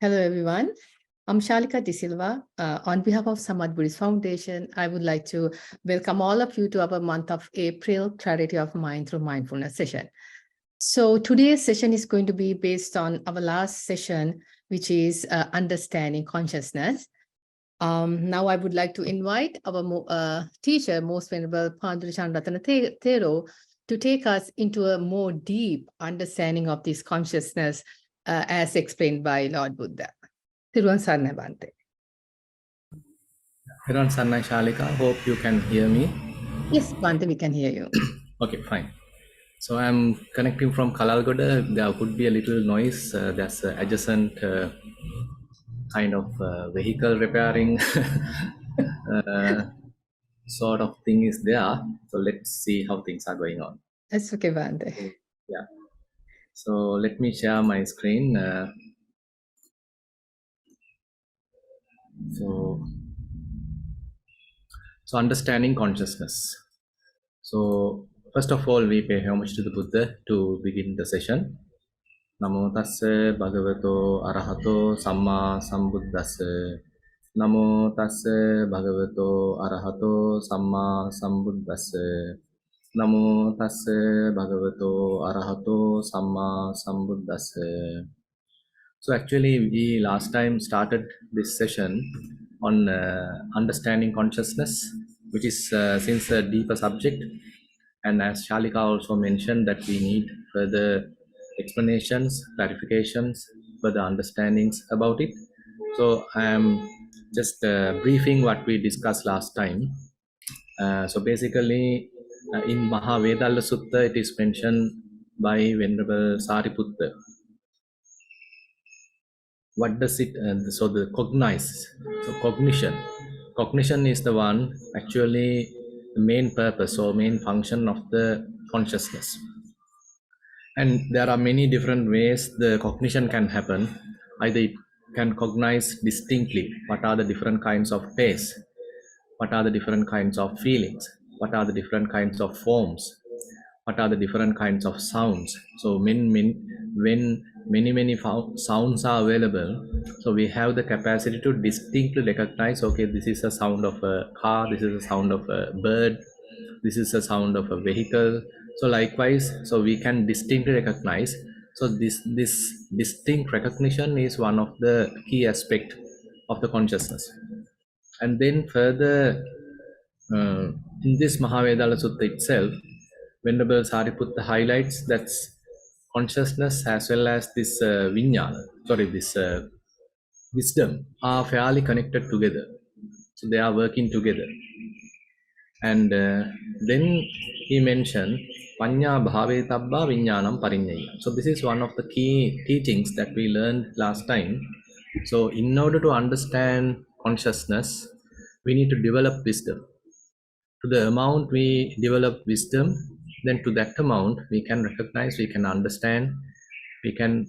Hello, everyone. I'm Shalika De Silva. On behalf of Samadhi Buddhist Foundation, I would like to welcome all of you to our month of April Clarity of Mind through Mindfulness session. So today's session is going to be based on our last session, which is Understanding Consciousness. Now I would like to invite our teacher, Most Venerable Chandarathana Thero, to take us into a more deep understanding of this consciousness as explained by Lord Buddha. Thiruvan Sarnai Bhante. Thiruvan Sarnai Shalika, hope you can hear me. Yes, Bhante, we can hear you. Okay, fine. So I'm connecting from Kalalgoda. There could be a little noise. There's an adjacent kind of vehicle repairing sort of thing is there. So let's see how things are going on. That's okay, Bhante. Yeah. So let me share my screen. So understanding consciousness. So first of all, we pay homage to the Buddha to begin the session. Namo tassa bhagavato arahato samma sambuddhassa. Namo tassa bhagavato arahato samma sambuddhassa. Namo tassa bhagavato arahato samma sambuddhassa. So actually, we last time started this session on understanding consciousness, which is since a deeper subject. And as Shalika also mentioned, that we need further explanations, clarifications, further understandings about it. So I am just briefing what we discussed last time. So basically, in Mahavedalla Sutta, it is mentioned by Venerable Sariputta. What does it so the cognize, so cognition is the one actually the main purpose or main function of the consciousness, and there are many different ways the cognition can happen. Either it can cognize distinctly what are the different kinds of tastes, what are the different kinds of feelings, what are the different kinds of forms, what are the different kinds of sounds. So when many sounds are available, so we have the capacity to distinctly recognize, okay, this is a sound of a car, this is a sound of a bird, this is a sound of a vehicle. So likewise, so we can distinctly recognize. So this distinct recognition is one of the key aspect of the consciousness. And then further, in this Mahavedalla Sutta itself, Venerable Sariputta highlights that consciousness as well as this this wisdom are fairly connected together. So they are working together. And then he mentioned Panya Bhave Tabba Vinyanam Parinyaya. So this is one of the key teachings that we learned last time. So in order to understand consciousness, we need to develop wisdom. To the amount we develop wisdom, then to that amount we can recognize, we can understand, we can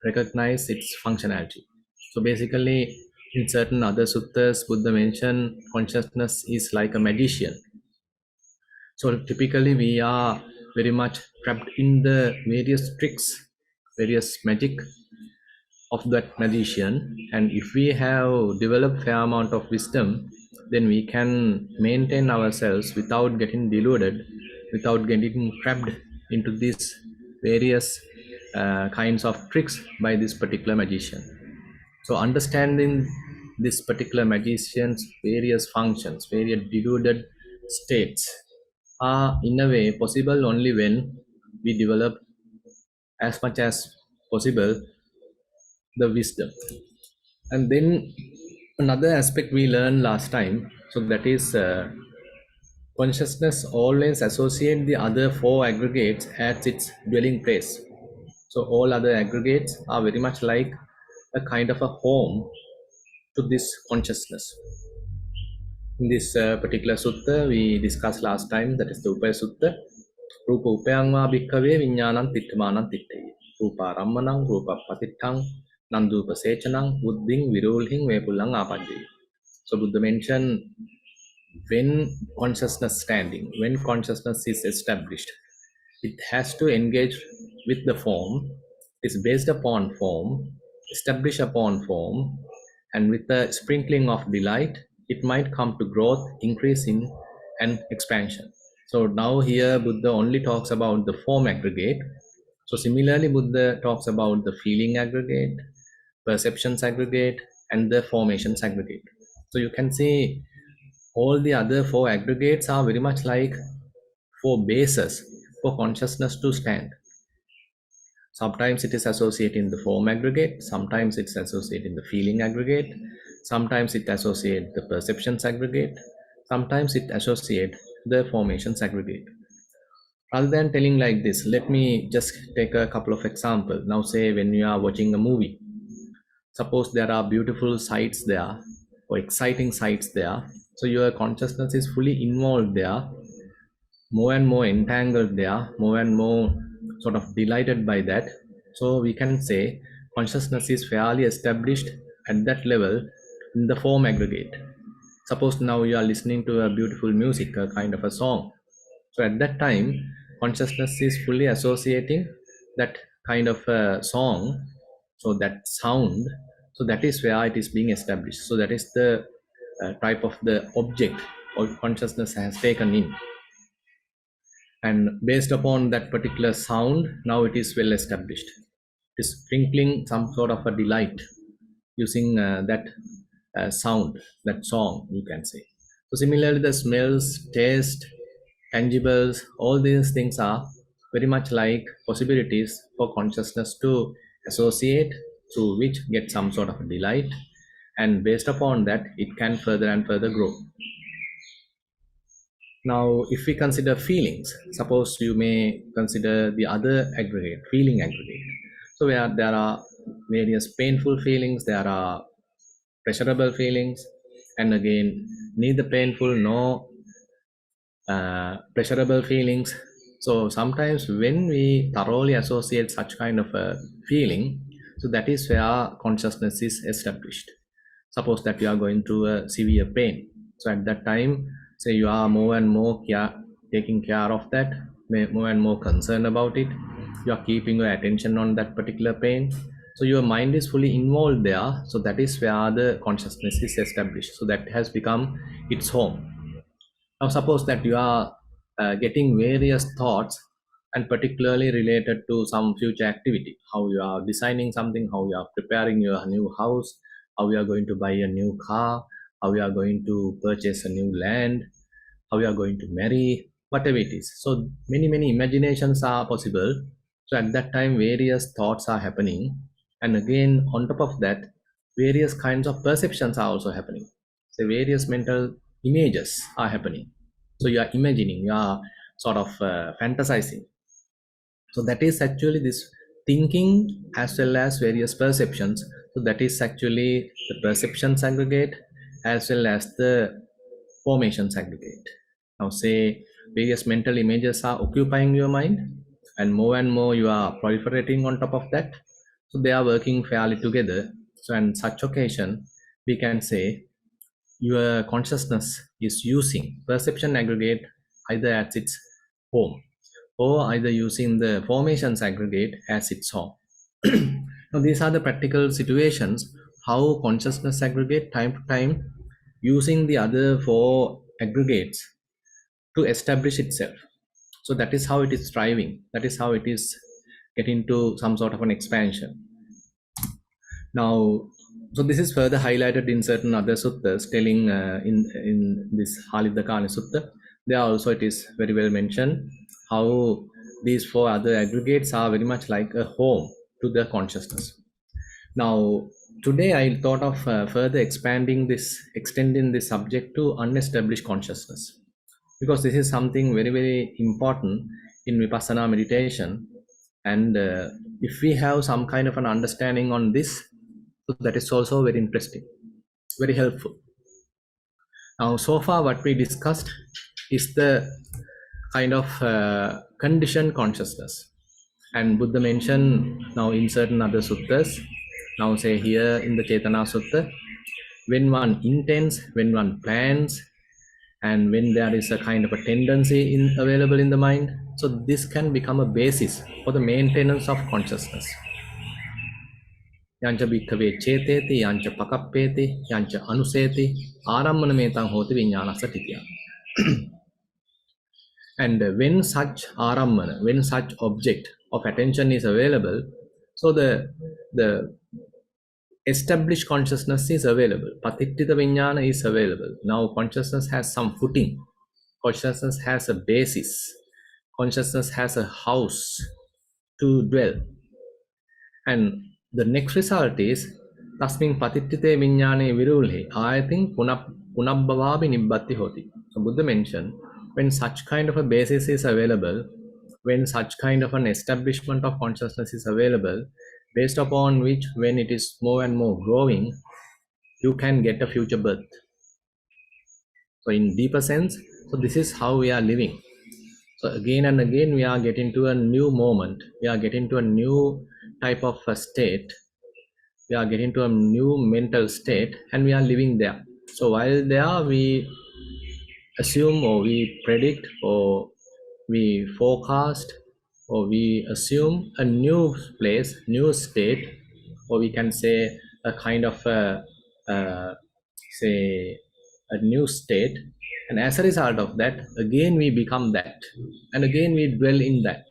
recognize its functionality. So basically, in certain other suttas, Buddha mentioned consciousness is like a magician. So typically we are very much trapped in the various tricks, various magic of that magician, and if we have developed fair amount of wisdom, then we can maintain ourselves without getting deluded, without getting trapped into these various kinds of tricks by this particular magician. So understanding this particular magician's various functions, various deluded states are in a way possible only when we develop as much as possible the wisdom. And then another aspect we learned last time, so that is consciousness always associate the other four aggregates as its dwelling place. So all other aggregates are very much like a kind of a home to this consciousness. In this particular sutta we discussed last time, that is the Upaya Sutta. Rupa upayangva bhikkhave viññānaṁ tiṭṭhamaṇaṁ tiṭṭhaye. Rupa rammanam, rupa patiṭṭhaṁ, nandupa sechanam, buddhiṃ virulhiṃ vepullaṃ āpaññaye. So Buddha mentioned when consciousness standing, when consciousness is established, it has to engage with the form, it's based upon form, establish upon form, and with a sprinkling of delight, it might come to growth, increasing, and expansion. So now here Buddha only talks about the form aggregate. So similarly, Buddha talks about the feeling aggregate, perceptions aggregate, and the formations aggregate. So you can see all the other four aggregates are very much like four bases for consciousness to stand. Sometimes it is associated in the form aggregate, sometimes it's associated in the feeling aggregate, sometimes it associates the perceptions aggregate, sometimes it associates the formations aggregate. Rather than telling like this, let me just take a couple of examples. Now say when you are watching a movie, suppose there are beautiful sights there or exciting sights there. So your consciousness is fully involved there, more and more entangled there, more and more sort of delighted by that. So we can say consciousness is fairly established at that level in the form aggregate. Suppose now you are listening to a beautiful music, a kind of a song. So at that time, consciousness is fully associating that kind of a song, so that sound. So that is where it is being established. So that is the type of the object or consciousness has taken in, and based upon that particular sound, now it is well established. It is sprinkling some sort of a delight using that sound, that song, you can say. So similarly, the smells, taste, tangibles, all these things are very much like possibilities for consciousness to associate, through which get some sort of delight, and based upon that it can further and further grow. Now, if we consider feelings, suppose you may consider the other aggregate, feeling aggregate. So where there are various painful feelings, there are pleasurable feelings, and again, neither painful nor pleasurable feelings. So sometimes when we thoroughly associate such kind of a feeling, so that is where consciousness is established. Suppose that you are going through a severe pain. So at that time, say you are more and more taking care of that, more and more concerned about it. You are keeping your attention on that particular pain. So your mind is fully involved there. So that is where the consciousness is established. So that has become its home. Now, suppose that you are getting various thoughts and particularly related to some future activity, how you are designing something, how you are preparing your new house, how you are going to buy a new car, how you are going to purchase a new land, how you are going to marry, whatever it is. So many imaginations are possible. So at that time, various thoughts are happening. And again, on top of that, various kinds of perceptions are also happening. So various mental images are happening. So you are imagining, you are sort of fantasizing. So that is actually this thinking as well as various perceptions. So that is actually the perceptions aggregate as well as the formations aggregate. Now say various mental images are occupying your mind, and more you are proliferating on top of that. So they are working fairly together. So in such occasion, we can say your consciousness is using perception aggregate either as its home or either using the formations aggregate as its home. Now these are the practical situations how consciousness aggregate time to time using the other four aggregates to establish itself. So that is how it is striving, that is how it is getting to some sort of an expansion. Now, so this is further highlighted in certain other suttas, telling in this Halidakani Sutta. There also it is very well mentioned how these four other aggregates are very much like a home to the consciousness. Now, today I thought of further extending this subject to unestablished consciousness, because this is something very important in Vipassana meditation. And if we have some kind of an understanding on this, so that is also very interesting, very helpful. Now, so far what we discussed is the kind of conditioned consciousness. And Buddha mentioned now in certain other suttas, now say here in the Chetana Sutta, when one intends, when one plans, and when there is a kind of a tendency available in the mind, so this can become a basis for the maintenance of consciousness. Yancha bhikkhave cheteti, yancha pakappeti, yancha anuseti, arammana metam hoti vijnanassa titya. And when such arammana, when such object of attention is available, so the established consciousness is available. Patittita vijnana is available. Now consciousness has some footing. Consciousness has a basis. Consciousness has a house to dwell. And the next result is tasmin patittite vijnane virulhe ayatin punabbhavabi nibbatti hoti. So Buddha mentioned when such kind of a basis is available, when such kind of an establishment of consciousness is available, based upon which when it is more and more growing, you can get a future birth. So in deeper sense, so this is how we are living. So again and again we are getting to a new moment, we are getting to a new type of a state, we are getting to a new mental state, and we are living there. So while there we assume or we predict or we forecast or we assume a new place, new state, or we can say a kind of say a new state, and as a result of that again we become that, and again we dwell in that,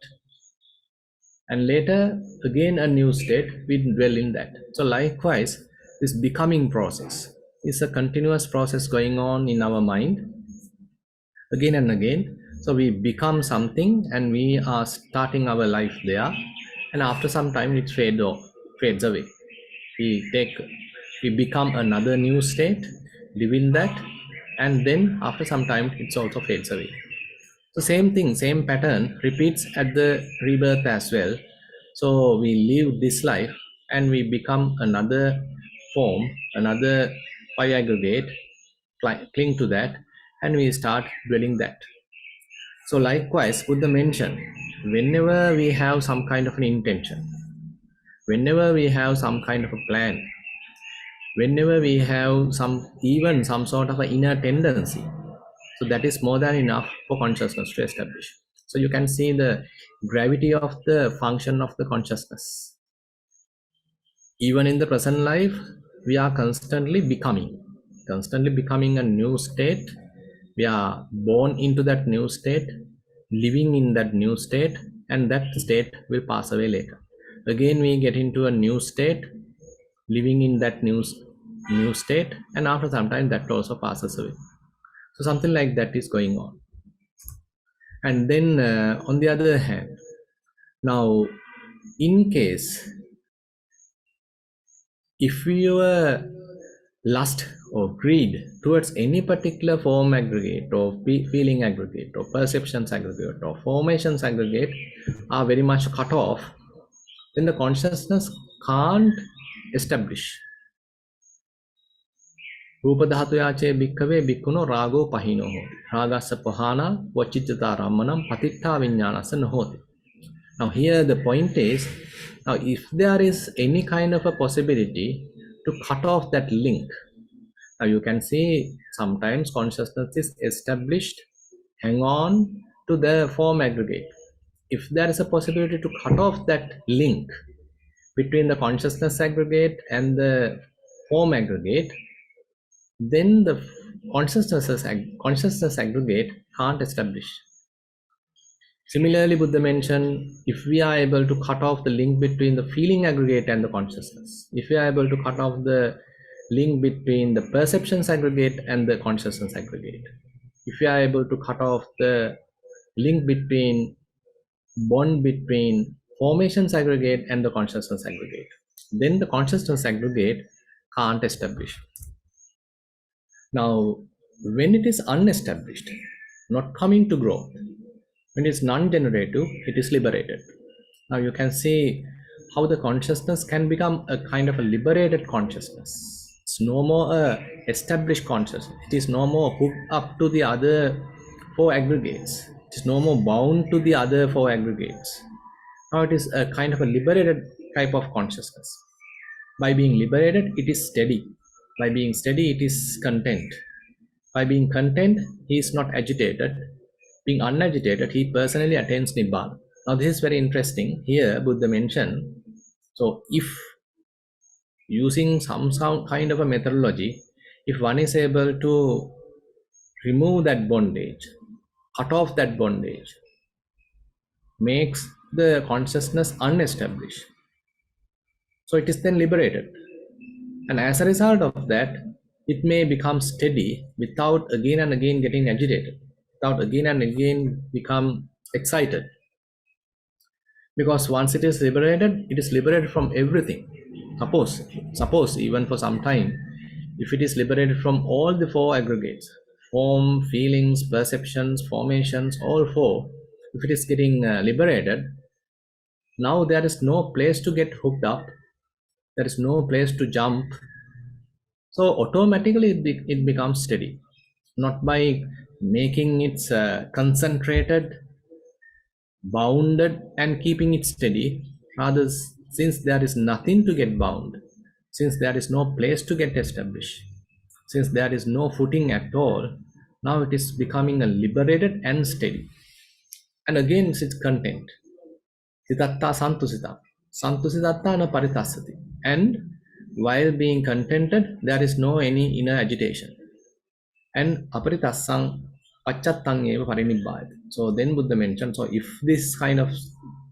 and later again a new state, we dwell in that. So likewise this becoming process is a continuous process going on in our mind again and again. So we become something and we are starting our life there, and after some time it fades away. We become another new state, live in that, and then after some time it also fades away. So same thing, same pattern repeats at the rebirth as well. So we live this life and we become another form, another pi aggregate, cling to that, and we start dwelling that. So likewise, Buddha mentioned, whenever we have some kind of an intention, whenever we have some kind of a plan, whenever we have even some sort of an inner tendency, so that is more than enough for consciousness to establish. So you can see the gravity of the function of the consciousness. Even in the present life, we are constantly becoming a new state. We are born into that new state, living in that new state, and that state will pass away later. Again we get into a new state, living in that new state, and after some time that also passes away. So something like that is going on. And then on the other hand, now in case if your lust or greed towards any particular form aggregate or feeling aggregate or perceptions aggregate or formations aggregate are very much cut off, then the consciousness can't establish. Rupa dhatuyache bhikkhave bhikkhuno rago pahino hoti. Ragassa pahana vachittata rammanam patitta vijnanassa nahoti. Now here the point is, now if there is any kind of a possibility to cut off that link, now you can see sometimes consciousness is established, hang on to the form aggregate. If there is a possibility to cut off that link between the consciousness aggregate and the form aggregate, then the consciousness aggregate can't establish. Similarly, Buddha mentioned, if we are able to cut off the link between the feeling aggregate and the consciousness, if we are able to cut off the link between the perceptions aggregate and the consciousness aggregate, if we are able to cut off the link bond between formations aggregate and the consciousness aggregate, then the consciousness aggregate can't establish. Now, when it is unestablished, not coming to growth, when it is non-generative, it is liberated. Now you can see how the consciousness can become a kind of a liberated consciousness. It's no more a established consciousness. It is no more hooked up to the other four aggregates. It is no more bound to the other four aggregates. Now it is a kind of a liberated type of consciousness. By being liberated, it is steady. By being steady, it is content. By being content, he is not agitated. Being unagitated, he personally attains Nibbana. Now this is very interesting. Here Buddha mentioned, so if using some kind of a methodology, if one is able to remove that bondage, cut off that bondage, makes the consciousness unestablished. So it is then liberated. And as a result of that, it may become steady without again and again getting agitated, without again and again become excited. Because once it is liberated from everything. Suppose even for some time, if it is liberated from all the four aggregates, form, feelings, perceptions, formations, all four, if it is getting liberated, now there is no place to get hooked up, there is no place to jump. So automatically it becomes steady, not by making it concentrated, bounded, and keeping it steady. Rather, since there is nothing to get bound, since there is no place to get established, since there is no footing at all, now it is becoming a liberated and steady. And again, it's content. Sitatta santusita. Santusitatta na paritasati. And while being contented, there is no any inner agitation. And aparitasang pachattang eva parinibbāyate. So then Buddha mentioned, so if this kind of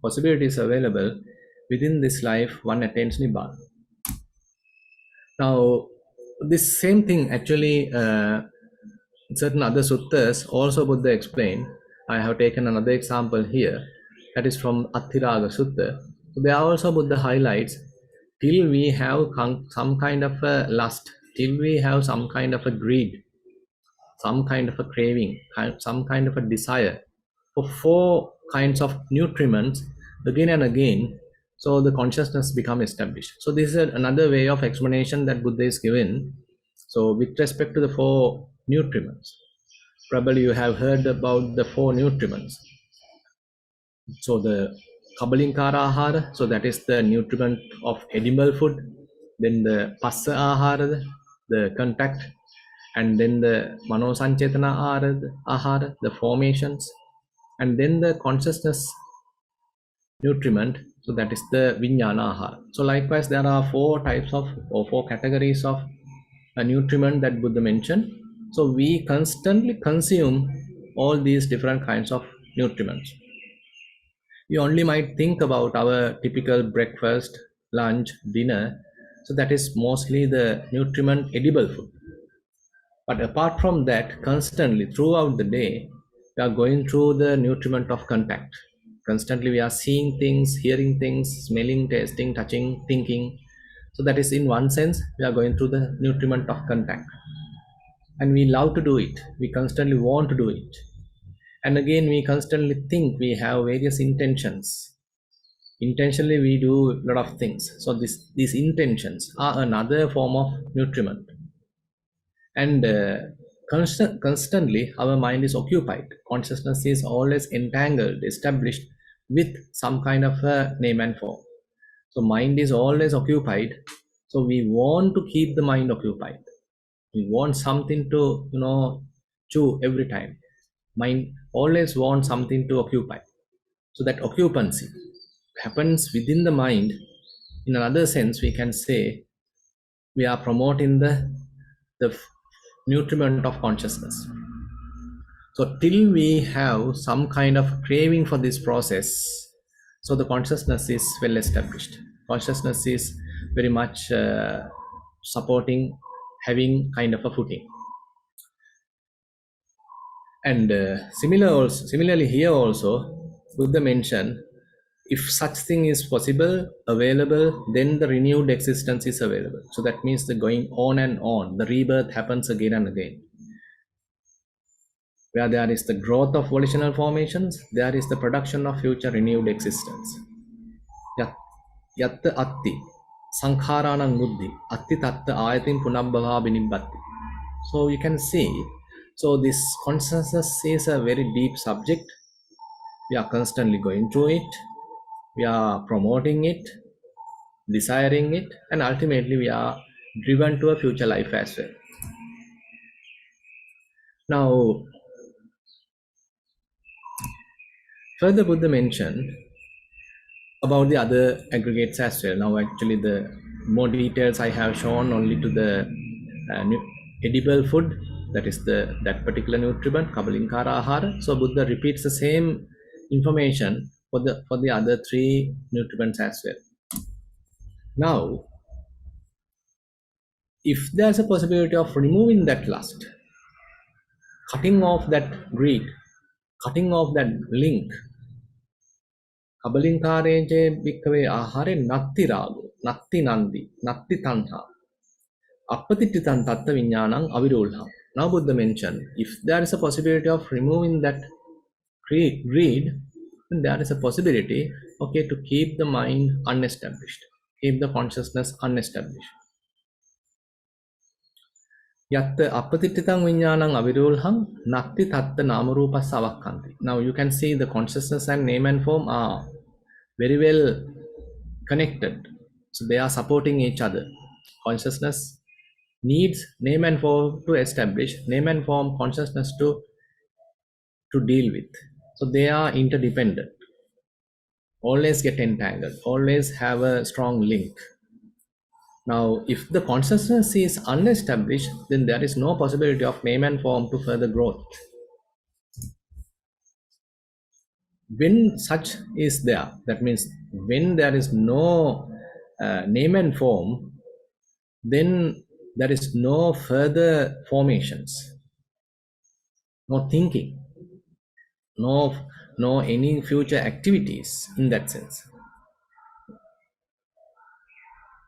possibility is available within this life, one attains nibbana. Now, this same thing actually, certain other suttas also Buddha explained. I have taken another example here, that is from Atthiraga Sutta. So there also Buddha highlights, till we have some kind of a lust, till we have some kind of a greed, some kind of a craving, some kind of a desire for four kinds of nutriments again and again, so the consciousness become established. So this is another way of explanation that Buddha is given. So with respect to the four nutriments, probably you have heard about the four nutriments. So the Kabalinkara ahara, so that is the nutriment of edible food. Then the Passa ahara, the contact. And then the Mano Sanchetana ahara, the formations. And then the consciousness nutriment, so that is the Vijnana ahara. So likewise, there are four types of, or four categories of a nutriment that Buddha mentioned. So we constantly consume all these different kinds of nutriments. We only might think about our typical breakfast, lunch, dinner. So that is mostly the nutriment edible food. But apart from that, constantly throughout the day, we are going through the nutriment of contact. Constantly we are seeing things, hearing things, smelling, tasting, touching, thinking. So that is in one sense, we are going through the nutriment of contact. And we love to do it. We constantly want to do it. And again, we constantly think, we have various intentions. Intentionally, we do a lot of things. So these intentions are another form of nutriment. And constantly, our mind is occupied. Consciousness is always entangled, established with some kind of a name and form. So mind is always occupied. So we want to keep the mind occupied. We want something to, chew every time. Mind always wants something to occupy. So that occupancy happens within the mind. In another sense, we can say we are promoting the nutriment of consciousness. So till we have some kind of craving for this process, so the consciousness is well established. Consciousness is very much supporting, having kind of a footing. And similarly here also, Buddha mentioned, if such thing is possible, available, then the renewed existence is available. So that means the going on and on, the rebirth happens again and again. Where there is the growth of volitional formations, there is the production of future renewed existence. Yatta atti, sankharanang buddhi, atti tatta ayatin punabbhava binibbatti. So you can see, so this consciousness is a very deep subject. We are constantly going through it. We are promoting it, desiring it, and ultimately we are driven to a future life as well. Now, further Buddha mentioned about the other aggregates as well. Now actually the more details I have shown only to the edible food, that is that particular nutriment, Kabalinkara Ahara. So Buddha repeats the same information for the other three nutriments as well. Now, if there's a possibility of removing that lust, cutting off that greed, cutting off that link, Kabalinkare bhikkhave ahare natti rago, natti nandi, natti tanha, appatittitan tatta viññānaṁ avirulham. Now Buddha mentioned, if there is a possibility of removing that greed, then there is a possibility, okay, to keep the mind unestablished, keep the consciousness unestablished. Yatta appatittitan viññānaṁ avirulham, natti tatta namarupas avakkanti. Now you can see the consciousness and name and form are very well connected. So they are supporting each other. Consciousness needs name and form to establish, name and form consciousness to deal with. So they are interdependent. Always get entangled, always have a strong link. Now, if the consciousness is unestablished, then there is no possibility of name and form to further growth. When such is there, that means when there is no name and form, then there is no further formations, no thinking, no any future activities in that sense.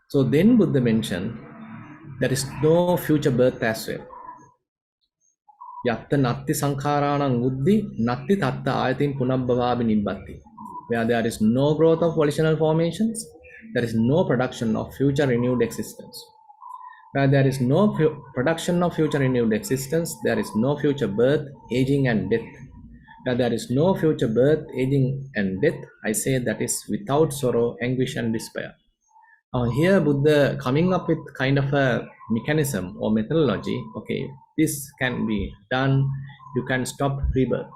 So then Buddha mentioned there is no future birth as well. Yatta natti sankharanam uddhi natti tatta ayatim punabbhavabi nibbatti. Where there is no growth of volitional formations, there is no production of future renewed existence. Where there is no production of future renewed existence, there is no future birth, aging and death. Where there is no future birth, aging and death, I say that is without sorrow, anguish and despair. Here Buddha coming up with kind of a mechanism or methodology. Okay, this can be done, you can stop rebirth.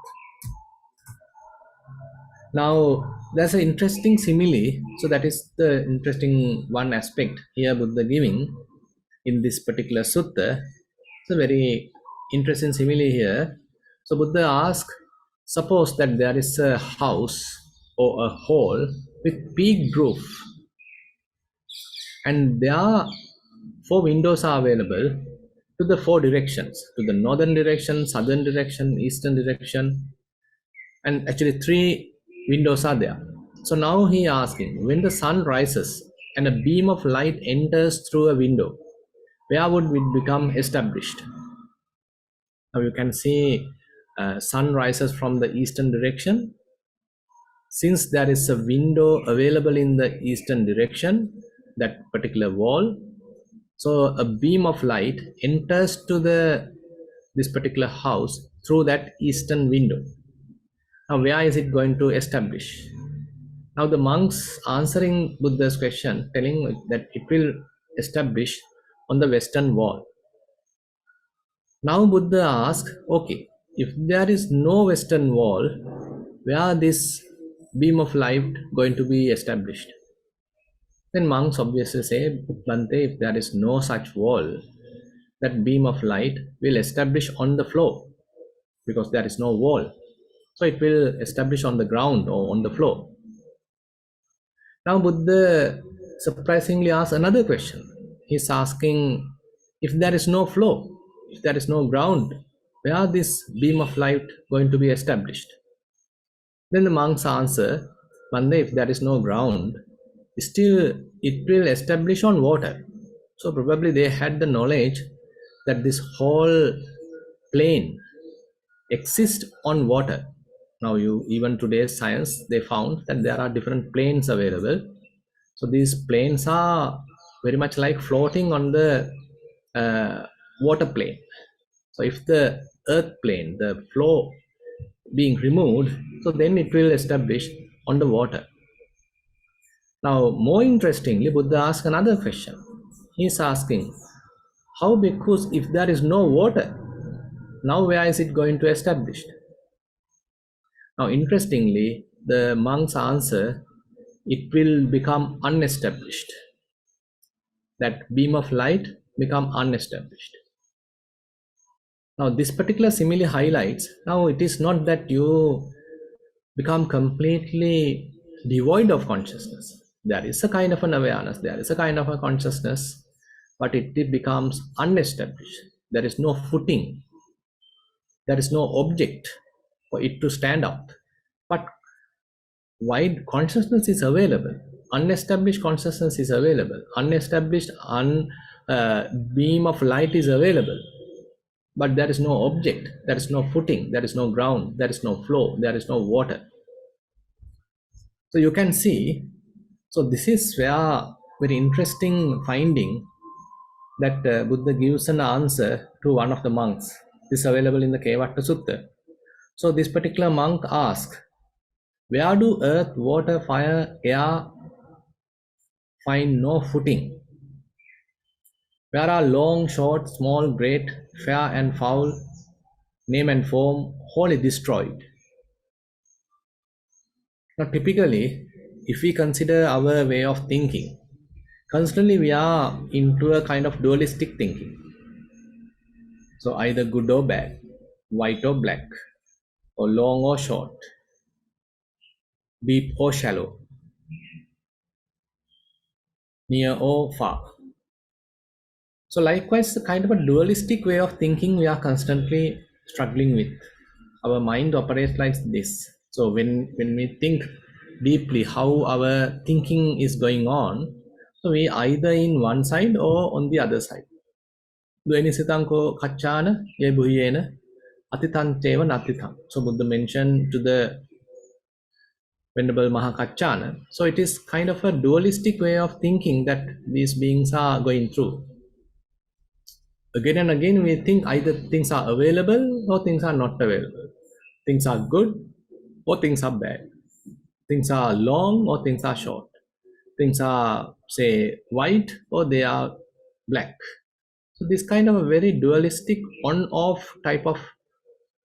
Now there's an interesting simile, so that is the interesting one aspect here Buddha giving in this particular sutta. It's a very interesting simile here. So Buddha asks, suppose that there is a house or a hall with peaked roof, and there are 4 windows are available to the 4 directions, to the northern direction, southern direction, eastern direction, and actually 3 windows are there. So now he asking, when the sun rises and a beam of light enters through a window, where would it become established? Now you can see sun rises from the eastern direction. Since there is a window available in the eastern direction, that particular wall, so a beam of light enters to this particular house through that eastern window. Now where is it going to establish? Now the monks answering Buddha's question, telling that it will establish on the western wall. Now Buddha asks, okay, if there is no western wall, where this beam of light going to be established? Then monks obviously say, Bhante, if there is no such wall, that beam of light will establish on the floor, because there is no wall. So it will establish on the ground or on the floor. Now Buddha surprisingly asks another question. He's asking, if there is no floor, if there is no ground, where this beam of light going to be established? Then the monks answer, Bhante, if there is no ground, still it will establish on water. So probably they had the knowledge that this whole plane exists on water. Now even today's science, they found that there are different planes available. So these planes are very much like floating on the water plane. So if the earth plane, the floor being removed, so then it will establish on the water. Now more interestingly, Buddha asks another question. He's asking, how bhikkhus, if there is no water, now where is it going to establish? Now interestingly, the monks answer, it will become unestablished. that beam of light become unestablished. Now, this particular simile highlights, now it is not that you become completely devoid of consciousness. There is a kind of an awareness, there is a kind of a consciousness, but it becomes unestablished. There is no footing, there is no object for it to stand up. But wide consciousness is available, unestablished consciousness is available, unestablished beam of light is available, but there is no object, there is no footing, there is no ground, there is no flow, there is no water. So you can see, so this is where very interesting finding that Buddha gives an answer to one of the monks. This is available in the Kevatta Sutta. So this particular monk asks, where do earth, water, fire, air find no footing? Where are long, short, small, great, fair and foul, name and form, wholly destroyed? Now typically, if we consider our way of thinking, constantly we are into a kind of dualistic thinking. So either good or bad, white or black, or long or short, deep or shallow, near or far. So likewise, the kind of a dualistic way of thinking we are constantly struggling with. Our mind operates like this. So when we think deeply how our thinking is going on, so we either in one side or on the other side. Duenisitanko kachana ye buhiyena atitanteva natitang. So Buddha mentioned to the Venerable Mahakachana. So it is kind of a dualistic way of thinking that these beings are going through. Again and again, we think either things are available or things are not available. Things are good or things are bad. Things are long or things are short. Things are, say, white or they are black. So this kind of a very dualistic on-off type of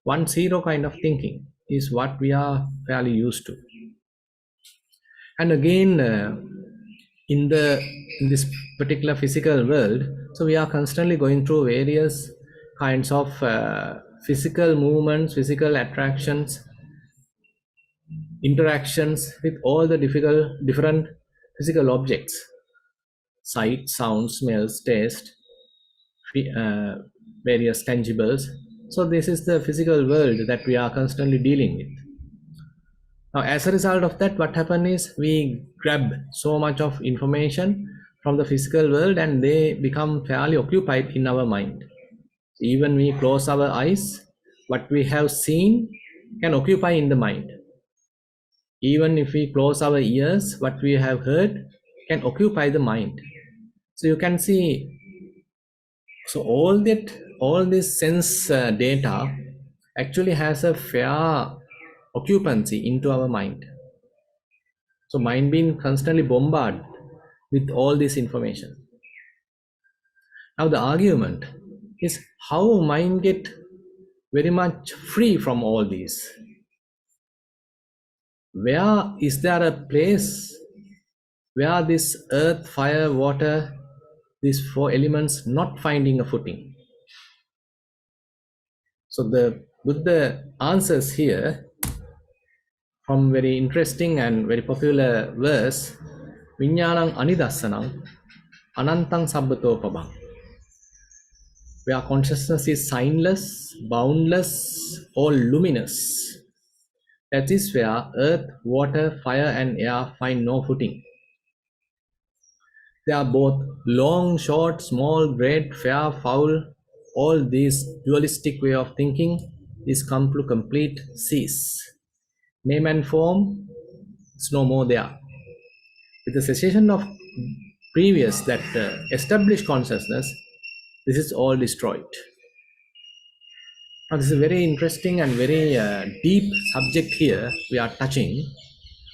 1-0 kind of thinking is what we are fairly used to. And again, in this particular physical world, so we are constantly going through various kinds of physical movements, physical attractions, interactions with all the different physical objects: sight, sound, smells, taste, various tangibles. So this is the physical world that we are constantly dealing with. Now, as a result of that, what happens is we grab so much of information from the physical world and they become fairly occupied in our mind. Even we close our eyes, what we have seen can occupy in the mind. Even if we close our ears, what we have heard can occupy the mind. So you can see, so all this sense data actually has a fair occupancy into our mind. So mind being constantly bombarded with all this information. Now the argument is how mind get very much free from all these. Where is there a place where this earth, fire, water, these 4 elements not finding a footing? So the Buddha answers here from very interesting and very popular verse, Viññānaṁ anidassanam anantang sabbatopabam, where consciousness is signless, boundless, or luminous. That is where earth, water, fire, and air find no footing. They are both long, short, small, great, fair, foul. All this dualistic way of thinking is come to complete cease. Name and form is no more there. With the cessation of previous, that established consciousness, this is all destroyed. Now, this is a very interesting and very deep subject here we are touching.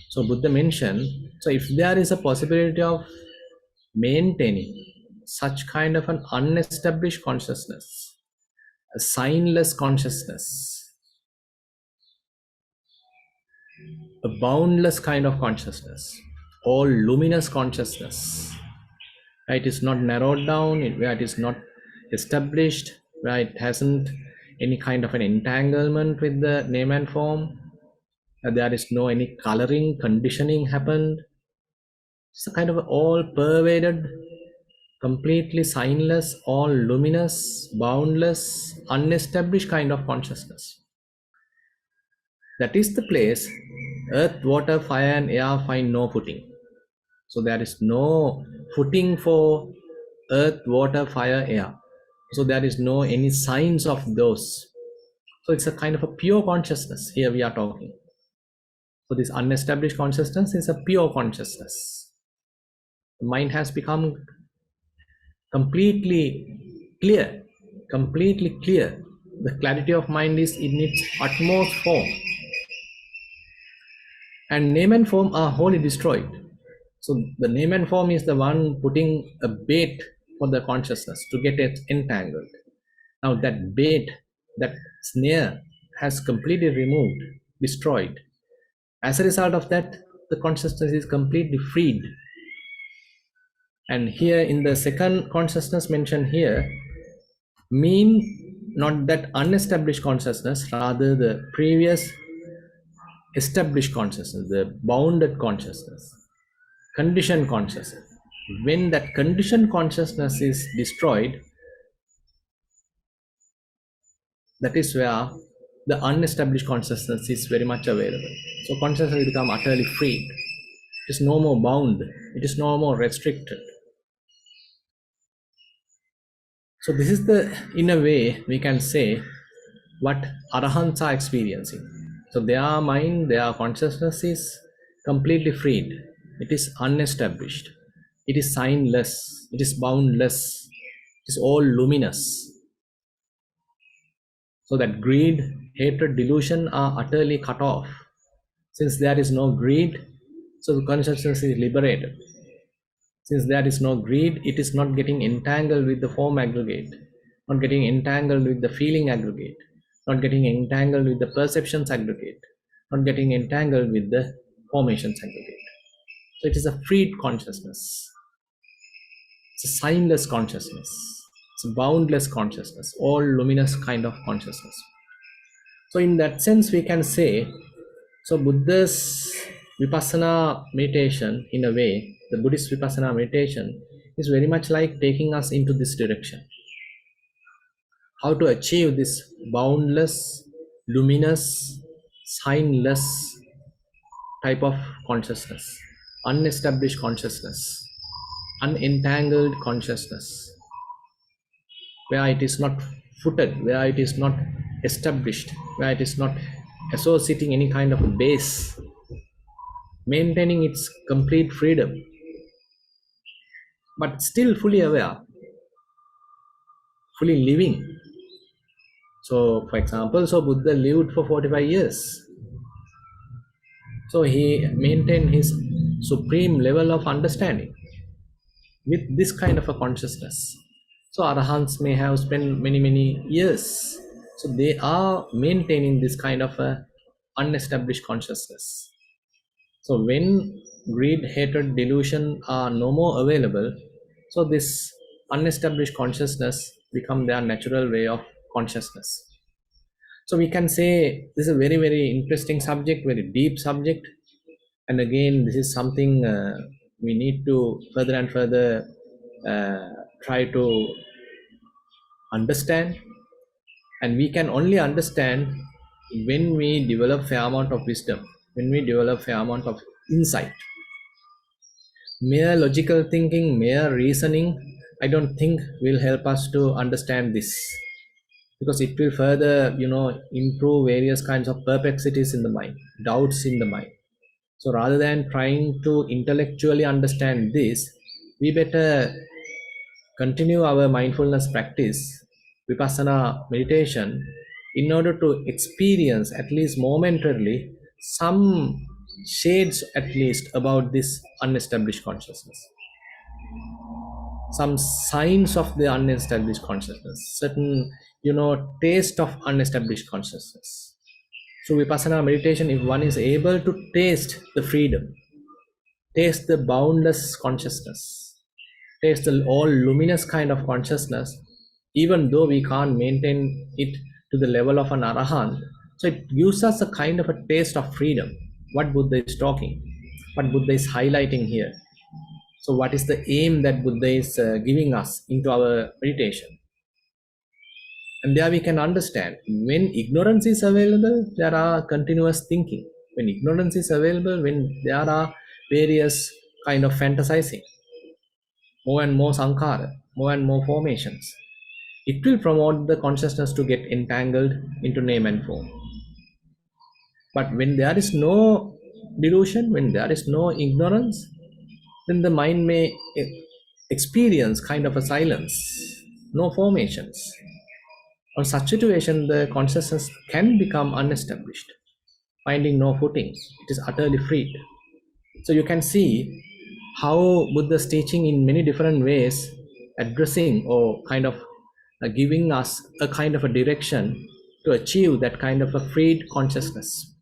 So Buddha mentioned, so if there is a possibility of maintaining such kind of an unestablished consciousness, a signless consciousness, a boundless kind of consciousness, all luminous consciousness, where it is not narrowed down, where it is not established, where it hasn't any kind of an entanglement with the name and form, there is no any coloring, conditioning happened. It's a kind of all pervaded, completely signless, all luminous, boundless, unestablished kind of consciousness. That is the place earth, water, fire, and air find no footing. So there is no footing for earth, water, fire, air. So there is no any signs of those. So it's a kind of a pure consciousness here we are talking. So this unestablished consciousness is a pure consciousness. The mind has become completely clear, completely clear. The clarity of mind is in its utmost form. And name and form are wholly destroyed. So the name and form is the one putting a bait for the consciousness to get it entangled. Now that bait, that snare has completely removed, destroyed. As a result of that, the consciousness is completely freed. And here in the second consciousness mentioned here, mean not that unestablished consciousness, rather the previous established consciousness, the bounded consciousness, conditioned consciousness. When that conditioned consciousness is destroyed, that is where the unestablished consciousness is very much available. So consciousness become utterly freed. It is no more bound. It is no more restricted. So this is the, in a way, we can say what arahants are experiencing. So their mind, their consciousness is completely freed. It is unestablished. It is signless. It is boundless. It is all luminous. So that greed, hatred, delusion are utterly cut off. Since there is no greed, so the consciousness is liberated. Since there is no greed, it is not getting entangled with the form aggregate, not getting entangled with the feeling aggregate, not getting entangled with the perceptions aggregate, not getting entangled with the formations aggregate. So it is a freed consciousness. It's a signless consciousness. It's a boundless consciousness, all luminous kind of consciousness. So in that sense, we can say, so Buddha's Vipassana meditation, in a way, the Buddhist Vipassana meditation is very much like taking us into this direction. How to achieve this boundless, luminous, signless type of consciousness, unestablished consciousness, unentangled consciousness, where it is not footed, where it is not established, where it is not associating any kind of a base, maintaining its complete freedom, but still fully aware, fully living. So, for example, so Buddha lived for 45 years. So he maintained his supreme level of understanding with this kind of a consciousness. So Arahants may have spent many, many years. So they are maintaining this kind of a unestablished consciousness. So when greed, hatred, delusion are no more available, so this unestablished consciousness become their natural way of consciousness. So we can say this is a very, very interesting subject, very deep subject. And again, this is something we need to further and further try to understand. And we can only understand when we develop fair amount of wisdom, when we develop fair amount of insight. Mere logical thinking, mere reasoning, I don't think will help us to understand this, because it will further, improve various kinds of perplexities in the mind, doubts in the mind. So rather than trying to intellectually understand this, we better continue our mindfulness practice, vipassana meditation, in order to experience, at least momentarily, some shades at least about this unestablished consciousness, some signs of the unestablished consciousness, certain taste of unestablished consciousness. So vipassana meditation, if one is able to taste the freedom, taste the boundless consciousness, taste the all luminous kind of consciousness, even though we can't maintain it to the level of an arahant. So it gives us a kind of a taste of freedom. What Buddha is talking, what Buddha is highlighting here. So what is the aim that Buddha is giving us into our meditation? And there we can understand when ignorance is available, there are continuous thinking. When ignorance is available, when there are various kind of fantasizing, more and more sankhara, more and more formations, it will promote the consciousness to get entangled into name and form. But when there is no delusion, when there is no ignorance, then the mind may experience kind of a silence, no formations. On such situation, the consciousness can become unestablished, finding no footing. It is utterly freed. So you can see how Buddha's teaching in many different ways addressing or kind of giving us a kind of a direction to achieve that kind of a freed consciousness.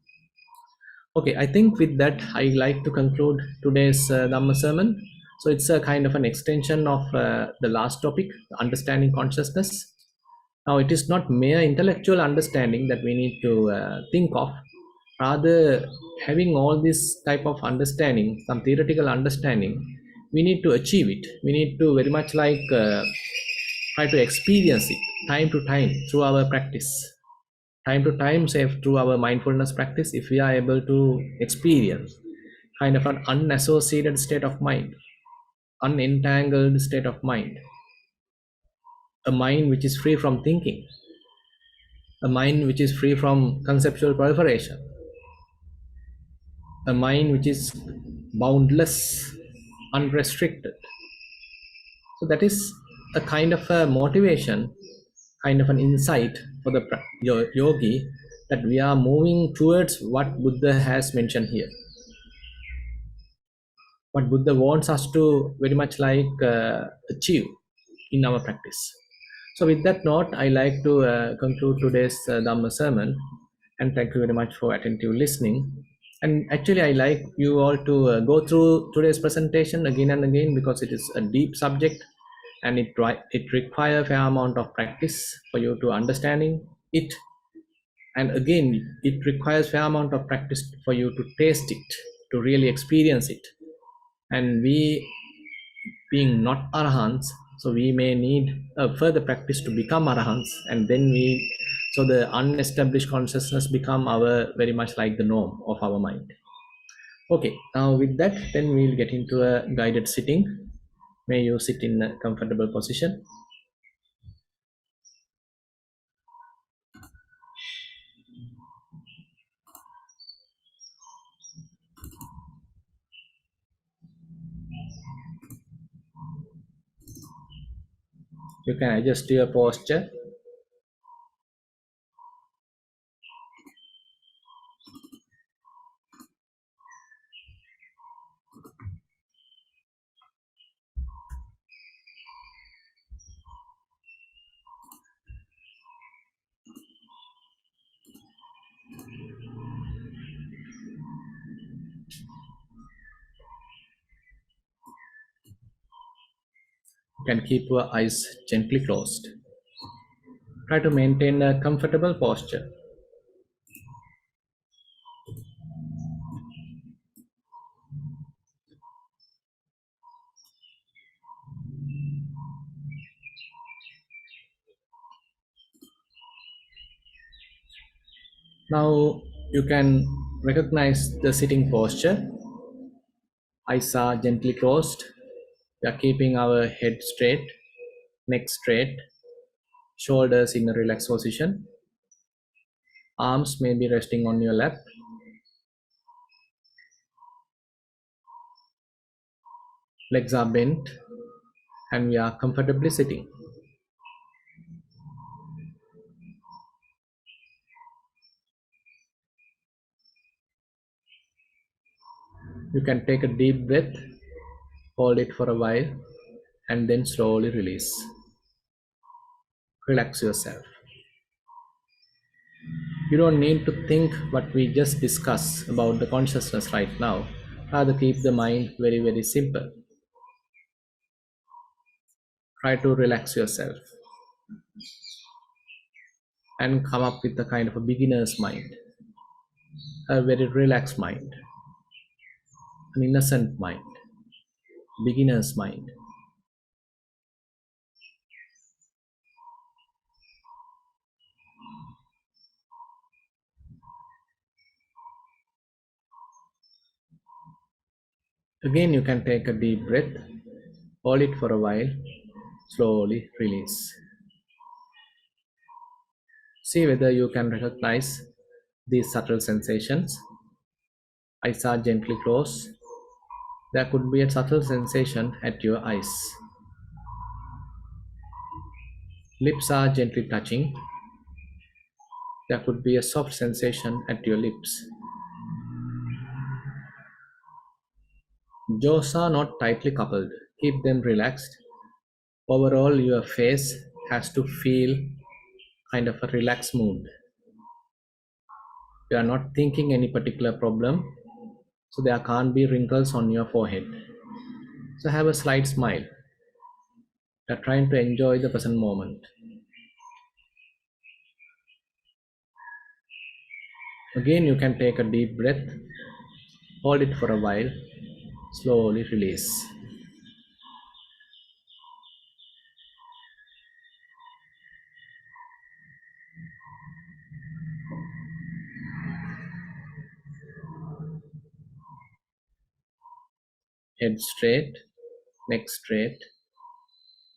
Okay, I think with that, I like to conclude today's Dhamma sermon. So it's a kind of an extension of the last topic, understanding consciousness. Now, it is not mere intellectual understanding that we need to think of. Rather, having all this type of understanding, some theoretical understanding, we need to achieve it. We need to very much like try to experience it time to time through our practice. Time to time, say through our mindfulness practice, if we are able to experience kind of an unassociated state of mind, unentangled state of mind, a mind which is free from thinking, a mind which is free from conceptual proliferation, a mind which is boundless, unrestricted. So that is a kind of a motivation, kind of an insight for the yogi that we are moving towards what Buddha has mentioned here. What Buddha wants us to very much like achieve in our practice. So with that note, I like to conclude today's Dhamma sermon, and thank you very much for attentive listening. And actually, I like you all to go through today's presentation again and again because it is a deep subject, and it requires a fair amount of practice for you to understanding it. And again, it requires fair amount of practice for you to taste it, to really experience it. And we, being not arahants, so we may need a further practice to become arahants, and then so the unestablished consciousness become our very much like the norm of our mind. Okay, now with that, then we'll get into a guided sitting. May you sit in a comfortable position. You can adjust your posture. You can keep your eyes gently closed. Try to maintain a comfortable posture. Now you can recognize the sitting posture. Eyes are gently closed. We are keeping our head straight, neck straight, shoulders in a relaxed position. Arms may be resting on your lap. Legs are bent and we are comfortably sitting. You can take a deep breath, hold it for a while, and then slowly release. Relax yourself. You don't need to think what we just discussed about the consciousness right now. Rather, keep the mind very, very simple. Try to relax yourself and come up with a kind of a beginner's mind, a very relaxed mind, an innocent mind, beginner's mind. Again, you can take a deep breath, hold it for a while, slowly release. See whether you can recognize these subtle sensations. Eyes are gently closed. There could be a subtle sensation at your eyes. Lips are gently touching. There could be a soft sensation at your lips. Jaws are not tightly coupled. Keep them relaxed. Overall, your face has to feel kind of a relaxed mood. You are not thinking any particular problem, so there can't be wrinkles on your forehead. So have a slight smile. You are trying to enjoy the present moment. Again, you can take a deep breath, hold it for a while, slowly release. Head straight, neck straight,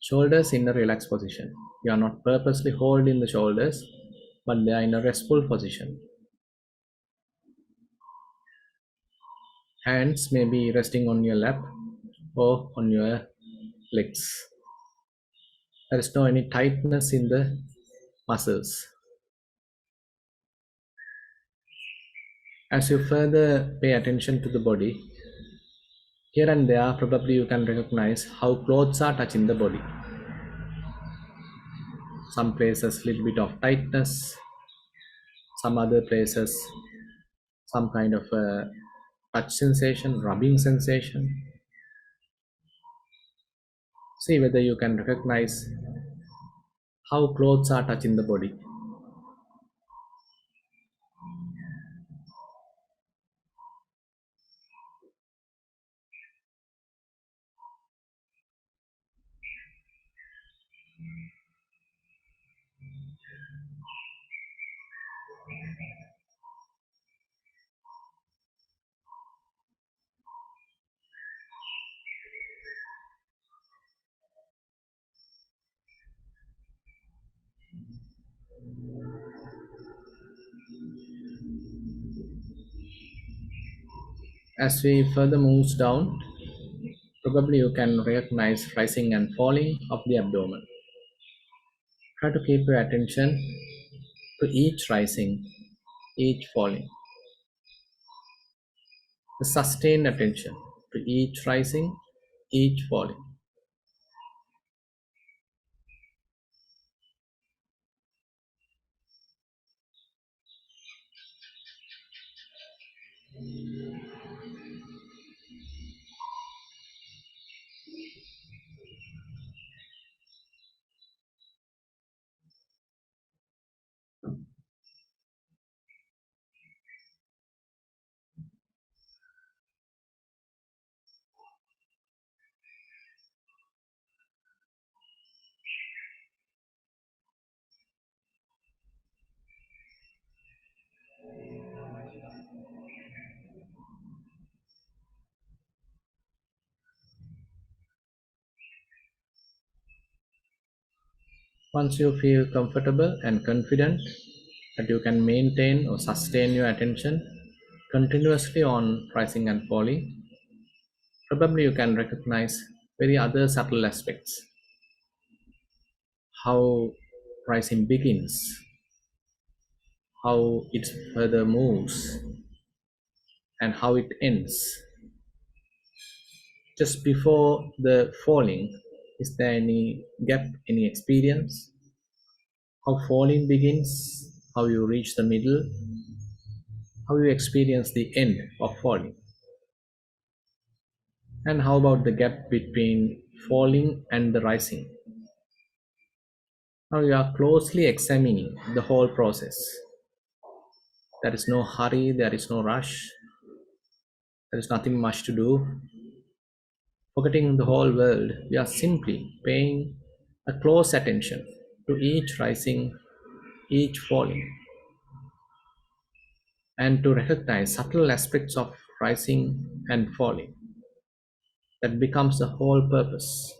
shoulders in a relaxed position. You are not purposely holding the shoulders, but they are in a restful position. Hands may be resting on your lap or on your legs. There is no any tightness in the muscles. As you further pay attention to the body, here and there probably you can recognize how clothes are touching the body. Some places little bit of tightness, some other places some kind of a touch sensation, rubbing sensation. See whether you can recognize how clothes are touching the body. As we further moves down, probably you can recognize rising and falling of the abdomen. Try to keep your attention to each rising, each falling. A sustained attention to each rising, each falling. Once you feel comfortable and confident that you can maintain or sustain your attention continuously on rising and falling, probably you can recognize very other subtle aspects. How rising begins, how it further moves, and how it ends. Just before the falling, is there any gap, any experience? How falling begins, how you reach the middle, how you experience the end of falling. And how about the gap between falling and the rising? Now you are closely examining the whole process. There is no hurry, there is no rush, there is nothing much to do. Forgetting the whole world, we are simply paying a close attention to each rising, each falling, and to recognize subtle aspects of rising and falling. That becomes the whole purpose.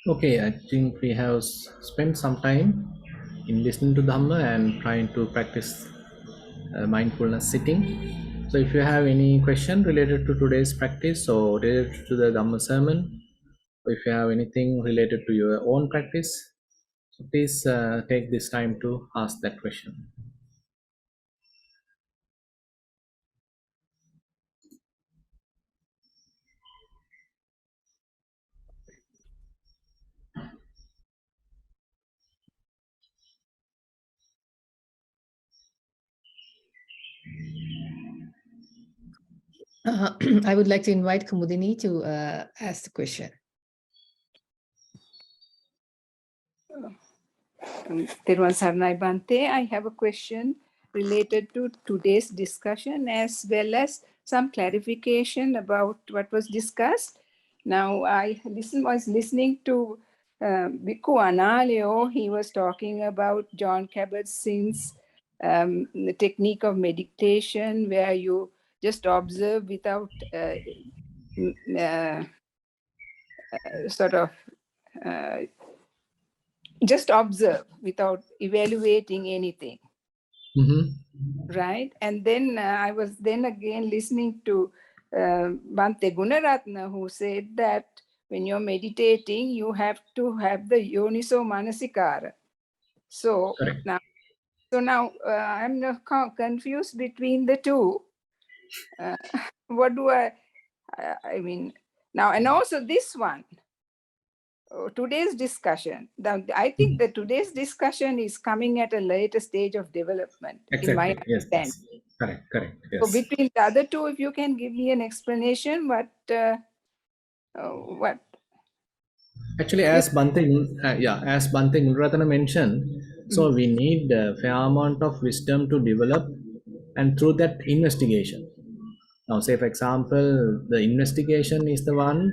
Okay, I think we have spent some time in listening to Dhamma and trying to practice mindfulness sitting. So, if you have any question related to today's practice or related to the Dhamma sermon, or if you have anything related to your own practice, so please take this time to ask that question. I would like to invite Kumudini to ask the question. Thero Sarnai Bante, I have a question related to today's discussion as well as some clarification about what was discussed. Now, I was listening to Bhikkhu Analeo. He was talking about John Kabat-Zinn's the technique of meditation where you just observe without sort of just observe without evaluating anything. Right. And then I was then again listening to Bhante Gunaratna, who said that when you're meditating, you have to have the yoniso manasikara. So Correct. now I'm not confused between the two. What do I mean now? And also this one, today's discussion. I think that today's discussion is coming at a later stage of development. Exactly. In my Yes. understanding. Correct. Correct. Yes. So between the other two, if you can give me an explanation, what? Actually, as Bante Gunaratana mentioned, so we need a fair amount of wisdom to develop, and through that investigation. Now, say for example, the investigation is the one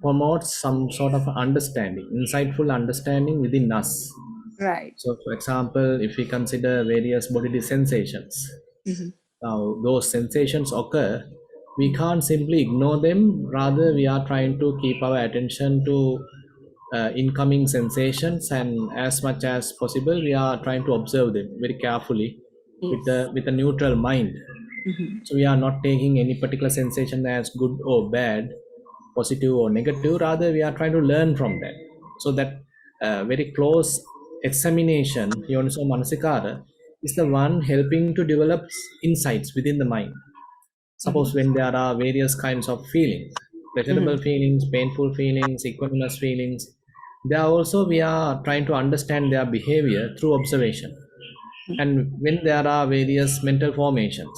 promotes some sort of understanding, insightful understanding within us. Right. So, for example, if we consider various bodily sensations, now those sensations occur, we can't simply ignore them. Rather, we are trying to keep our attention to incoming sensations, and as much as possible, we are trying to observe them very carefully with a neutral mind. So we are not taking any particular sensation as good or bad, positive or negative. Rather, we are trying to learn from that. So that very close examination, yoniso manasikara, is the one helping to develop insights within the mind. Suppose when there are various kinds of feelings, pleasurable feelings, painful feelings, equanimous feelings, there also we are trying to understand their behavior through observation. And when there are various mental formations,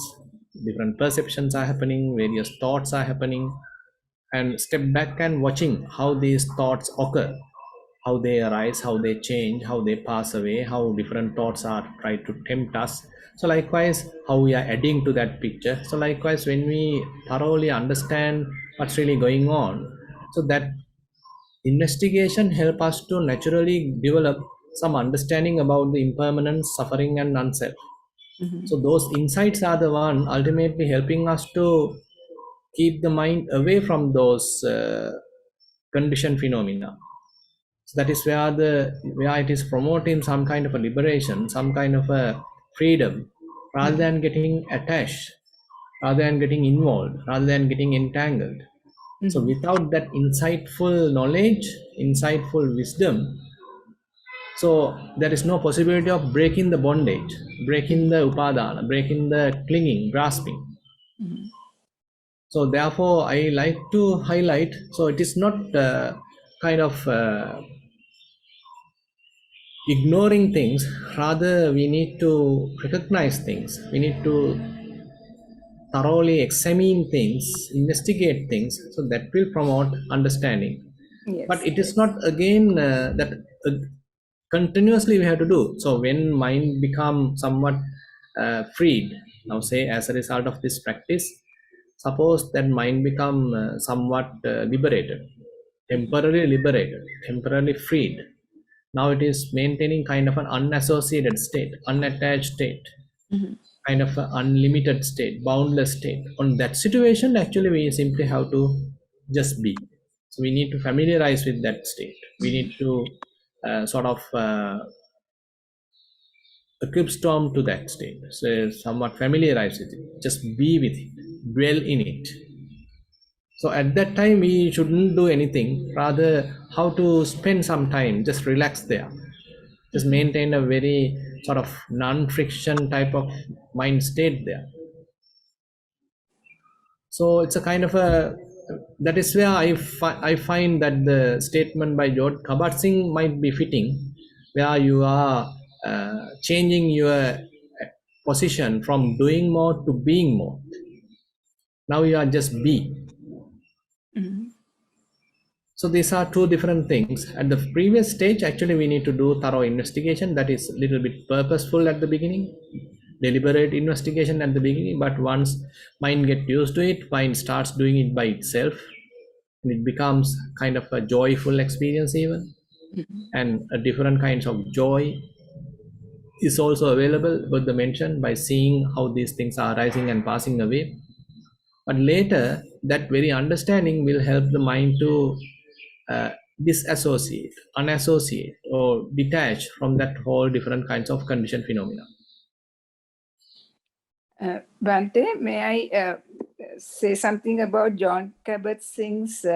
different perceptions are happening, various thoughts are happening, and step back and watching how these thoughts occur, how they arise, how they change, how they pass away, how different thoughts are trying to tempt us. So likewise, how we are adding to that picture. So likewise, when we thoroughly understand what's really going on, so that investigation help us to naturally develop some understanding about the impermanence, suffering, and non-self. So those insights are the one ultimately helping us to keep the mind away from those conditioned phenomena. So that is where it is promoting some kind of a liberation, some kind of a freedom, rather than getting attached, rather than getting involved, rather than getting entangled. So without that insightful knowledge, insightful wisdom, so there is no possibility of breaking the bondage, breaking the upadana, breaking the clinging, grasping. So therefore, I like to highlight. So it is not kind of ignoring things. Rather, we need to recognize things. We need to thoroughly examine things, investigate things. So that will promote understanding. But it is not again that continuously we have to do. So when mind become somewhat freed, now say as a result of this practice, suppose that mind become somewhat liberated, temporarily freed. Now it is maintaining kind of an unassociated state, unattached state, kind of an unlimited state, boundless state. On that situation, actually we simply have to just be. So we need to familiarize with that state. We need to accustomed to that state. So somewhat familiarize with it. Just be with it. Dwell in it. So at that time, we shouldn't do anything. Rather, how to spend some time, just relax there. Just maintain a very sort of non-friction type of mind state there. So it's a kind of a, that is where I find that the statement by George Kabat-Zinn might be fitting, where you are changing your position from doing more to being more. Now you are just be. Mm-hmm. So these are two different things. At the previous stage, actually, we need to do thorough investigation. That is a little bit purposeful at the beginning, deliberate investigation at the beginning. But once mind get used to it, mind starts doing it by itself, and it becomes kind of a joyful experience even. Mm-hmm. And a different kinds of joy is also available, Buddha mentioned, by seeing how these things are arising and passing away. But later, that very understanding will help the mind to disassociate, unassociate, or detach from that whole different kinds of conditioned phenomena. Bhante, may I say something about John Kabat-Zinn's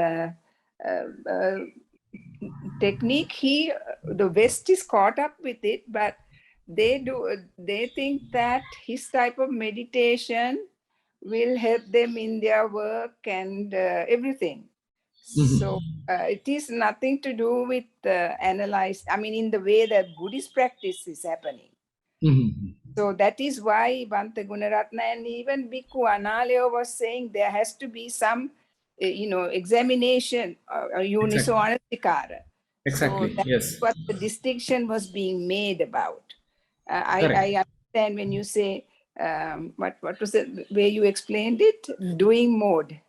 technique? The West is caught up with it, but they think that his type of meditation will help them in their work and everything. So it is nothing to do with analyze. I mean, in the way that Buddhist practice is happening. So that is why Bhante Gunaratna and even Bhikkhu Analeo was saying there has to be some, examination, uniso anatikara. Exactly. So that's Yes. what the distinction was being made about. I understand when you say, what was the way you explained it? Doing mode.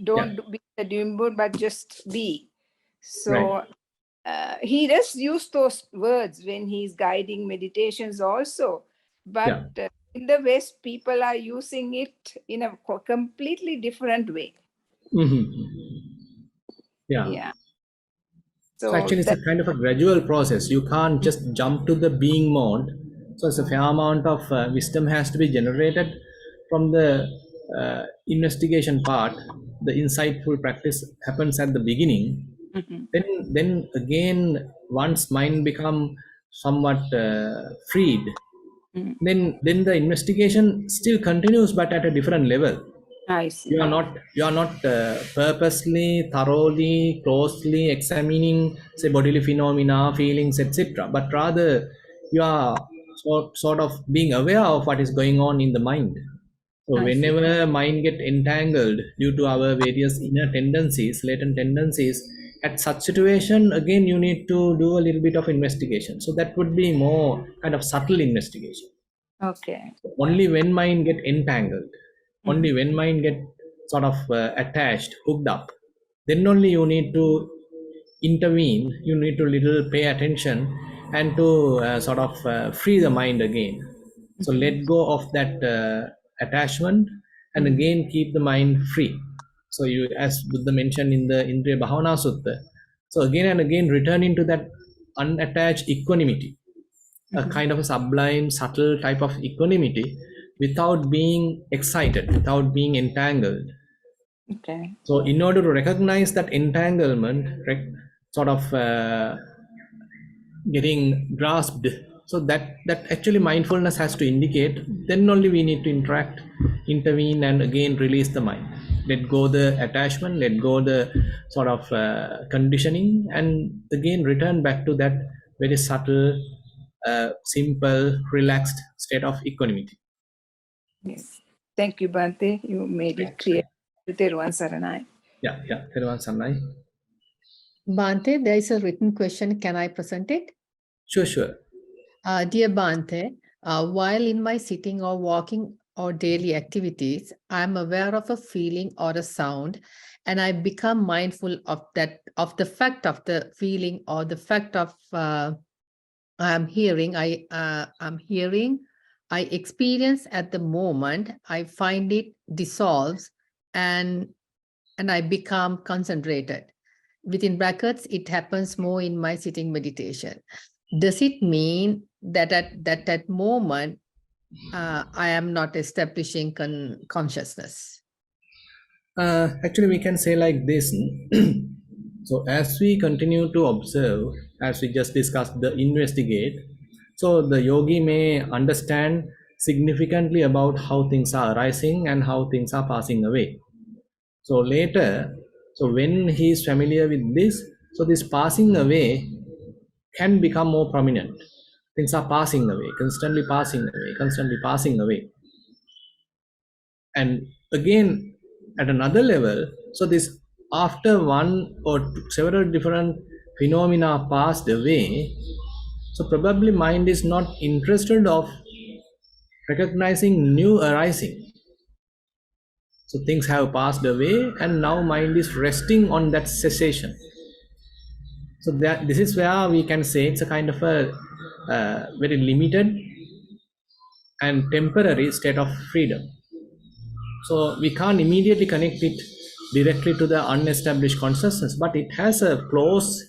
Don't be the doing mode, but just be. So he does use those words when he's guiding meditations also. But in the West, people are using it in a completely different way. Yeah. So actually, it's a kind of a gradual process. You can't just jump to the being mode. So it's a fair amount of wisdom has to be generated from the investigation part. The insightful practice happens at the beginning. Then again, once mind become somewhat freed, then the investigation still continues, but at a different level. I see. You are not purposely, thoroughly, closely examining, say, bodily phenomena, feelings, etc. But rather, you are sort of being aware of what is going on in the mind. So whenever mind get entangled due to our various inner tendencies, latent tendencies, at such situation, again, you need to do a little bit of investigation. So that would be more kind of subtle investigation. Okay. Only when mind get entangled, only when mind get sort of attached, hooked up, then only you need to intervene. You need to little pay attention and to sort of free the mind again. So let go of that attachment and again keep the mind free. So you, as Buddha mentioned in the Indriya Bhavana Sutta, so again and again return into that unattached equanimity, a kind of a sublime, subtle type of equanimity without being excited, without being entangled. Okay. So in order to recognize that entanglement, sort of getting grasped, so that actually mindfulness has to indicate, then only we need to interact, intervene, and again release the mind. Let go the attachment, let go the sort of conditioning, and again return back to that very subtle, simple, relaxed state of equanimity. Yes. Thank you, Bhante. You made it clear. Theruvan Saranai. Yeah, Theruvan Saranai. Bhante, there is a written question. Can I present it? Sure. Dear Bhante, while in my sitting or walking or daily activities, I'm aware of a feeling or a sound, and I become mindful of the fact of the feeling or the fact of I'm hearing. I'm hearing. I experience at the moment. I find it dissolves, and and I become concentrated. Within brackets, it happens more in my sitting meditation. Does it mean that at that moment, I am not establishing consciousness? Actually, we can say like this. So as we continue to observe, as we just discussed, the investigate, so the yogi may understand significantly about how things are arising and how things are passing away. So later, so when he is familiar with this, so this passing away can become more prominent. Things are passing away, constantly passing away, constantly passing away. And again, at another level, so this after one or several different phenomena passed away, so probably mind is not interested of recognizing new arising. So things have passed away and now mind is resting on that cessation. So that this is where we can say it's a kind of a very limited and temporary state of freedom. So we can't immediately connect it directly to the unestablished consciousness, but it has a close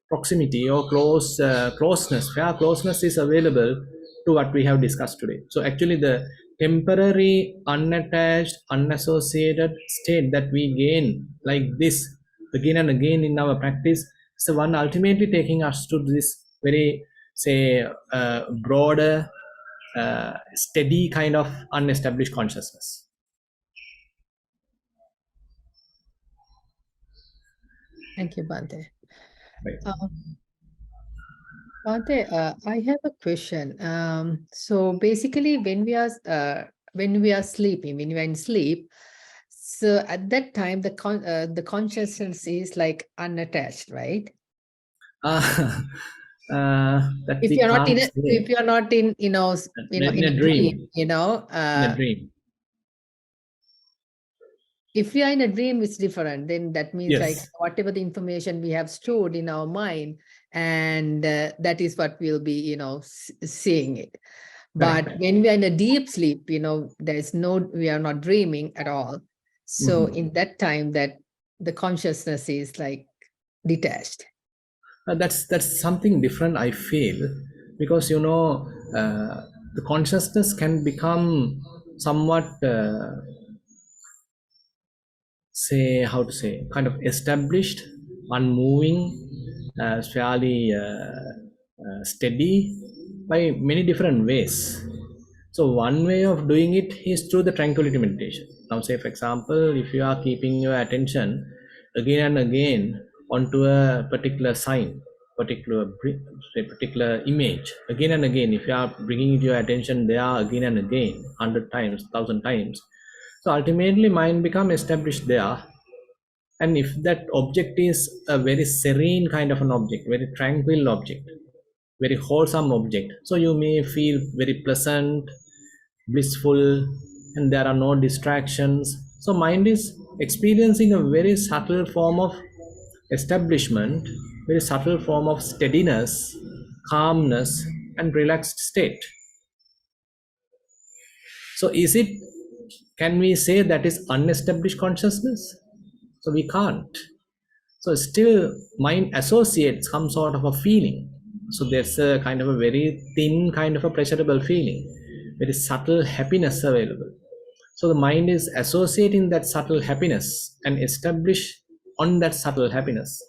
proximity or closeness, where closeness is available to what we have discussed today. So actually the temporary, unattached, unassociated state that we gain like this again and again in our practice is the one ultimately taking us to this very, say, broader, steady kind of unestablished consciousness. Thank you, Bhante. Right. Bhante, I have a question. So basically, when we are sleeping, when we are in sleep, so at that time the consciousness is like unattached, right? That If we you're not can't in say. if you're not in In in a a dream. dream, In a dream. if we are in a dream, it's different. Then that means like Yes. whatever the information we have stored in our mind, and that is what we'll be, seeing it. But Correct. when we are in a deep sleep, we are not dreaming at all. So in that time, that the consciousness is like detached. That's something different, I feel, because the consciousness can become somewhat, say, how to say, kind of established, unmoving, fairly steady by many different ways. So one way of doing it is through the tranquility meditation. Now, say for example, if you are keeping your attention again and again onto a particular sign, particular image, again and again, if you are bringing your attention there again and again, 100 times, 1,000 times, so ultimately mind become established there. And if that object is a very serene kind of an object, very tranquil object, very wholesome object, so you may feel very pleasant, blissful, and there are no distractions. So mind is experiencing a very subtle form of establishment, very subtle form of steadiness, calmness, and relaxed state. So can we say that is unestablished consciousness? So we can't. So still mind associates some sort of a feeling. So there's a kind of a very thin kind of a pleasurable feeling, very subtle happiness available. So the mind is associating that subtle happiness and establish on that subtle happiness.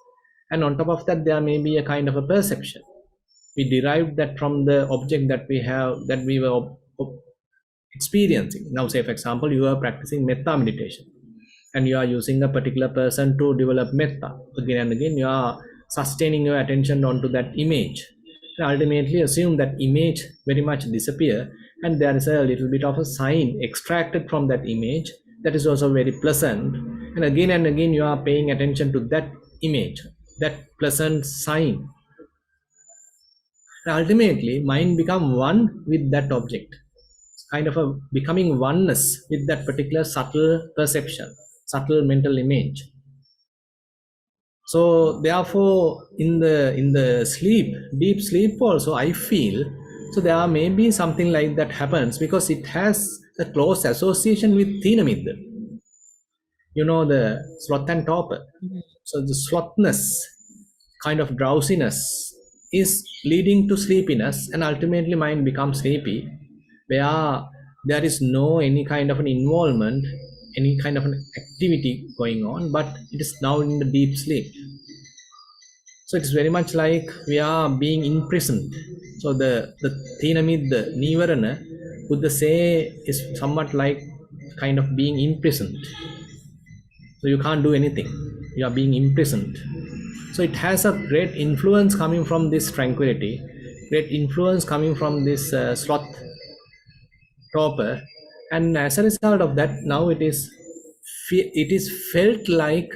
And on top of that, there may be a kind of a perception. We derived that from the object that we were experiencing. Now, say for example, you are practicing metta meditation and you are using a particular person to develop metta. Again and again, you are sustaining your attention onto that image. And ultimately assume that image very much disappear, and there is a little bit of a sign extracted from that image that is also very pleasant. And again you are paying attention to that image, that pleasant sign. And ultimately, mind become one with that object, kind of a becoming oneness with that particular subtle perception, subtle mental image. So therefore, in the sleep, deep sleep also, I feel, so there may be something like that happens because it has a close association with Thena Midda. You know, the sloth and torpor. Mhm. So the slothness, kind of drowsiness, is leading to sleepiness, and ultimately mind becomes sleepy, where there is no any kind of an involvement, any kind of an activity going on, but it is now in the deep sleep. So it's very much like we are being imprisoned. So the Thinamid, the Nivarana, Buddha say is somewhat like kind of being imprisoned. So you can't do anything. You are being imprisoned. So it has a great influence coming from this tranquility, great influence coming from this sloth torpor, and as a result of that, now it is felt like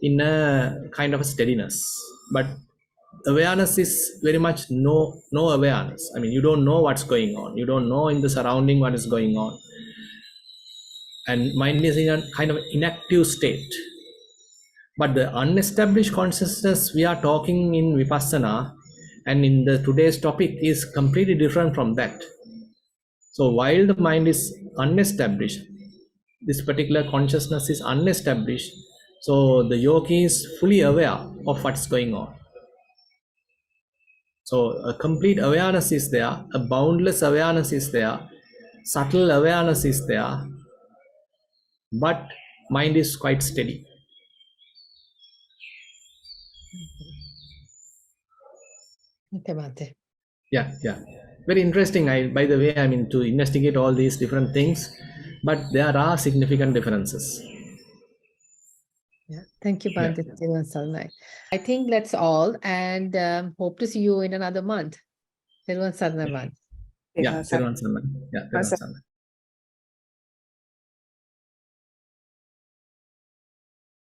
in a kind of a steadiness, but awareness is very much no awareness. I mean, you don't know what's going on. You don't know in the surrounding what is going on, and mind is in a kind of inactive state. But the unestablished consciousness we are talking in Vipassana and in the today's topic is completely different from that. So while the mind is unestablished, this particular consciousness is unestablished, so the yogi is fully aware of what's going on. So a complete awareness is there, a boundless awareness is there, subtle awareness is there, but mind is quite steady. Okay, Bhante. Yeah, very interesting. By the way, I mean, to investigate all these different things, but there are significant differences. Yeah, thank you, Yeah. Bhante. I think that's all, and hope to see you in another month. Yeah, Thero Sanna. Yeah, Thero Sanna.